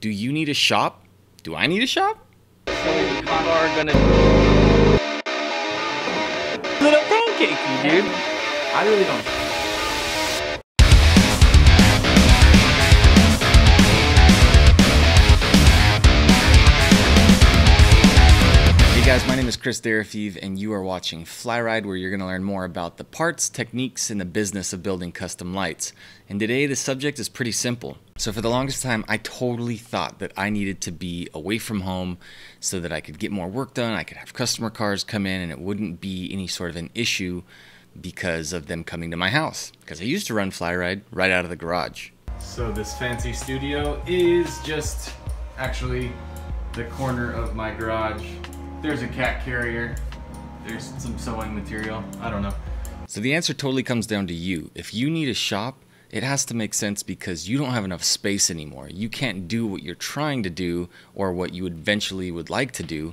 Do you need a shop? Do I need a shop? So we are gonna little pancakey, dude. I really don't. Hey guys, my name is Chris Darafiv, and you are watching FlyRyde, where you're going to learn more about the parts, techniques, and the business of building custom lights. And today the subject is pretty simple. So for the longest time, I totally thought that I needed to be away from home so that I could get more work done, I could have customer cars come in, and it wouldn't be any sort of an issue because of them coming to my house. Because I used to run FlyRyde right out of the garage. So this fancy studio is just actually the corner of my garage. There's a cat carrier, there's some sewing material, I don't know. So the answer totally comes down to you. If you need a shop, it has to make sense because you don't have enough space anymore. You can't do what you're trying to do or what you eventually would like to do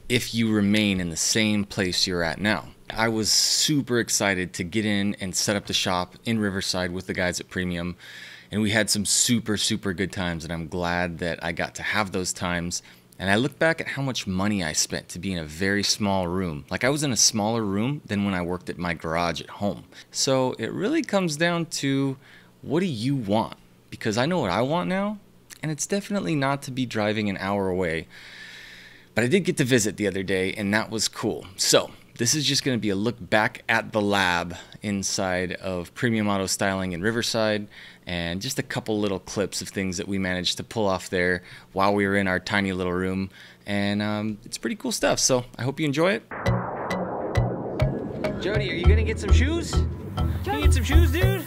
if you remain in the same place you're at now. I was super excited to get in and set up the shop in Riverside with the guys at Premium, and we had some super good times, and I'm glad that I got to have those times. And I look back at how much money I spent to be in a very small room. Like, I was in a smaller room than when I worked at my garage at home. So it really comes down to, what do you want? Because I know what I want now, and it's definitely not to be driving an hour away. But I did get to visit the other day, and that was cool. So this is just going to be a look back at the lab inside of Premium Auto Styling in Riverside, and just a couple little clips of things that we managed to pull off there while we were in our tiny little room. And it's pretty cool stuff, so I hope you enjoy it. Jody, are you gonna get some shoes? Can you get some shoes, dude?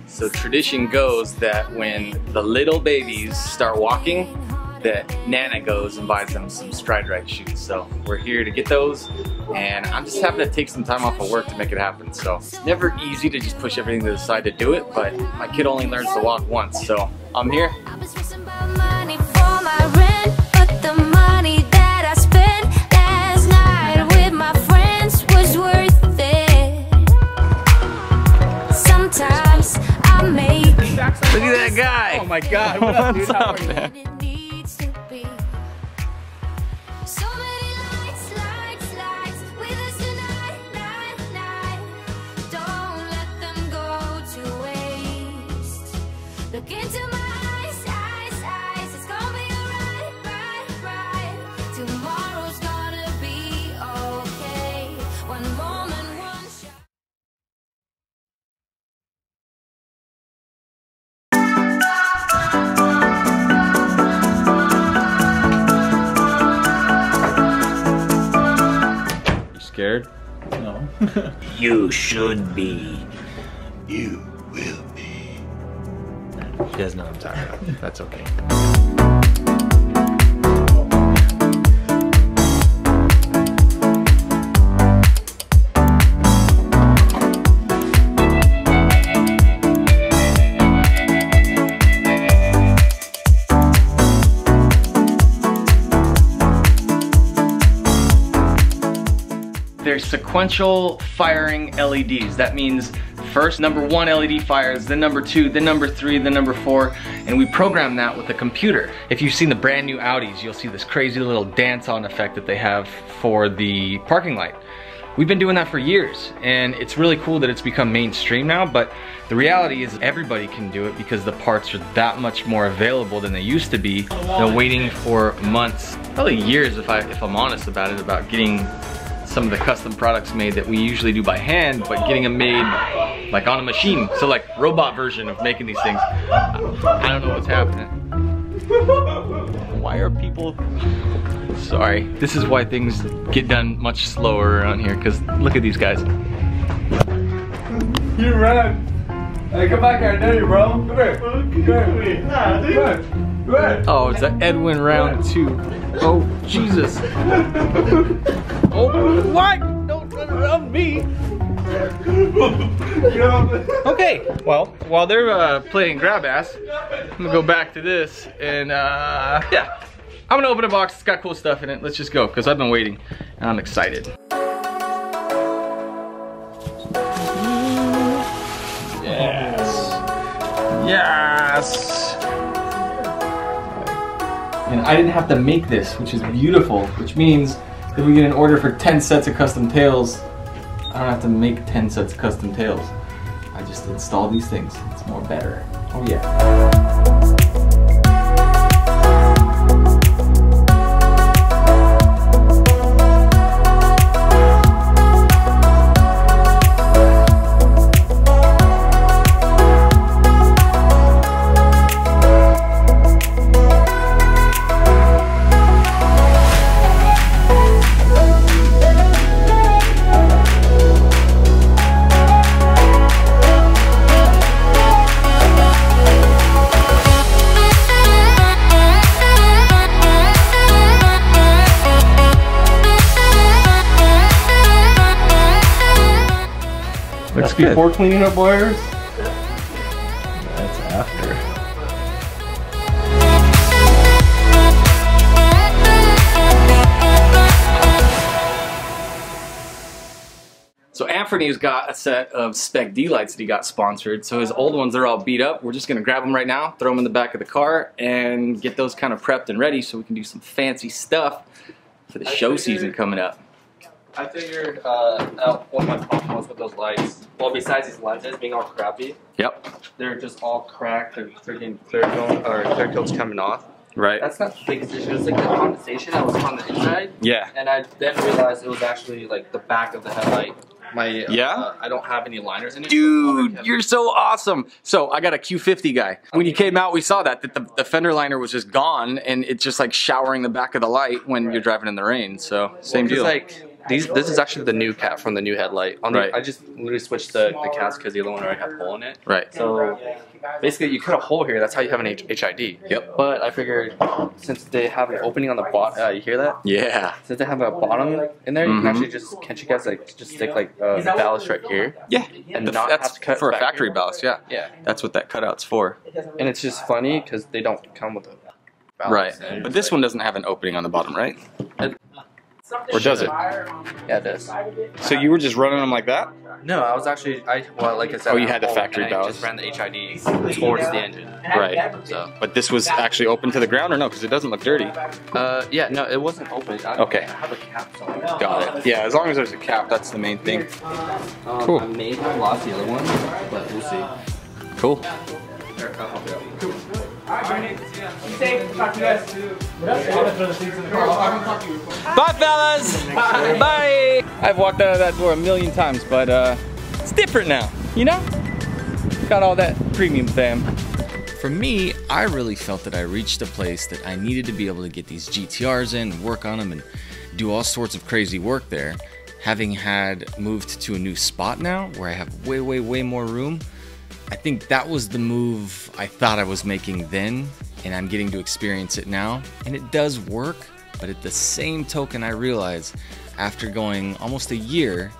So tradition goes that when the little babies start walking, that Nana goes and buys them some FlyRyde shoes. So we're here to get those, and I'm just having to take some time off of work to make it happen. So it's never easy to just push everything to the side to do it, but my kid only learns to walk once, so I'm here. Look at that guy! Oh my God, what up, dude? How are you? Man? Look into my eyes, it's gonna be right. Tomorrow's gonna be okay. One moment, one shot. You scared? No. You should be. You will be. He doesn't know what I'm talking about. That's okay. They're sequential firing LEDs. That means first number 1 LED fires, then number 2, then number 3, then number 4, and we program that with a computer. If you've seen the brand new Audis, you'll see this crazy little dance-on effect that they have for the parking light. We've been doing that for years, and it's really cool that it's become mainstream now, but the reality is everybody can do it because the parts are that much more available than they used to be. They're waiting for months, probably years if I'm honest about it, about getting some of the custom products made that we usually do by hand, but getting them made like on a machine. So like robot version of making these things. I don't know what's happening. Why are people... Sorry. This is why things get done much slower around here, because look at these guys. You ran. Hey, come back here, I know you, bro. Come here. Come here. Nah, dude. Come here. Oh, it's an Edwin round 2. Oh, Jesus. Oh, what? Don't run around me. Okay, well, while they're playing grab ass, I'm gonna go back to this and yeah, I'm gonna open a box. It's got cool stuff in it. Let's just go, because I've been waiting and I'm excited. Yes. Yes! And I didn't have to make this, which is beautiful, which means if we get an order for 10 sets of custom tails, I don't have to make 10 sets of custom tails. I just install these things. It's more better. Oh yeah. That's before cleaning up wires? That's after. So Anthony's got a set of Spec D lights that he got sponsored. So his old ones are all beat up. We're just gonna grab them right now, throw them in the back of the car, and get those kind of prepped and ready so we can do some fancy stuff for the show season coming up. I figured what my problem was with those lights. Well, besides these lenses being all crappy, Yep. they're just all cracked. They're freaking clear coat's coming off. Right. That's not the biggest issue. It's like the condensation that was on the inside. Yeah. And I then realized it was actually like the back of the headlight. My I don't have any liners in it. Dude, you're so awesome. So I got a Q50 guy. When you came out, we saw that the fender liner was just gone, and it's just like showering the back of the light when you're driving in the rain. So same deal. Like this is actually the new cap from the new headlight. Right. I just literally switched the caps because the other one already had a hole in it. Right. So basically, you cut a hole here. That's how you have an HID. Yep. But I figured since they have an opening on the bottom, you hear that? Yeah. Since they have a bottom in there, you can actually just can't you guys like just stick like ballast right here? Yeah. And not that's have to cut for a back factory here. ballast. Yeah. Yeah. That's what that cutout's for. And it's just funny because they don't come with a ballast. Right. But this one doesn't have an opening on the bottom, right? Or does it? Yeah, it does. So you were just running them like that? No, I was actually well, like I said. Oh, you had the factory I ballast. just ran the HID towards the engine. Right. So. But this was actually open to the ground, or no? Because it doesn't look dirty. Yeah, no, it wasn't open. Okay. I have a cap somewhere. Got it. Yeah, as long as there's a cap, that's the main thing. Cool. I may have lost the other one, but we'll see. Cool. Here, I'll help you out. Bye, fellas. Bye. I've walked out of that door a million times, but it's different now, you know? Got all that premium fam. For me, I really felt that I reached a place that I needed to be able to get these GTRs in, and work on them, and do all sorts of crazy work there. Having had moved to a new spot now, where I have way more room, I think that was the move I thought I was making then, and I'm getting to experience it now. And it does work, but at the same token, I realize after going almost a year,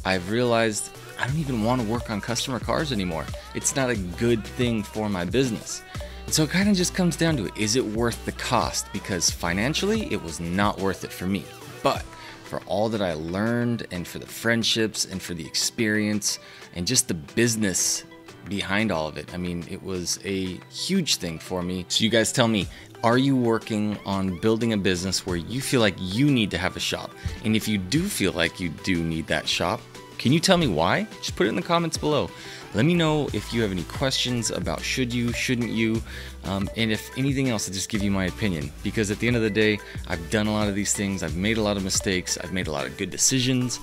I've realized I don't even want to work on customer cars anymore. It's not a good thing for my business. And so it kind of just comes down to, is it worth the cost? Because financially, it was not worth it for me. But for all that I learned, and for the friendships, and for the experience, and just the business behind all of it, I mean, it was a huge thing for me. So you guys tell me, are you working on building a business where you feel like you need to have a shop? And if you do feel like you do need that shop, can you tell me why? Just put it in the comments below. Let me know if you have any questions about should you, shouldn't you, and if anything else, to just give you my opinion. Because at the end of the day, I've done a lot of these things, I've made a lot of mistakes, I've made a lot of good decisions,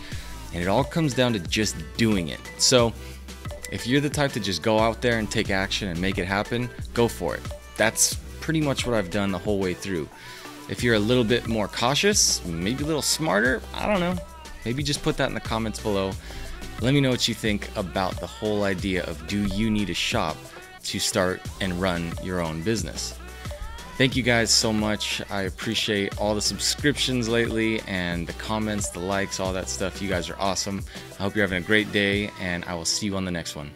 and it all comes down to just doing it. So if you're the type to just go out there and take action and make it happen, go for it. That's pretty much what I've done the whole way through. If you're a little bit more cautious, maybe a little smarter, I don't know. Maybe just put that in the comments below. Let me know what you think about the whole idea of, do you need a shop to start and run your own business? Thank you guys so much. I appreciate all the subscriptions lately, and the comments, the likes, all that stuff. You guys are awesome. I hope you're having a great day, and I will see you on the next one.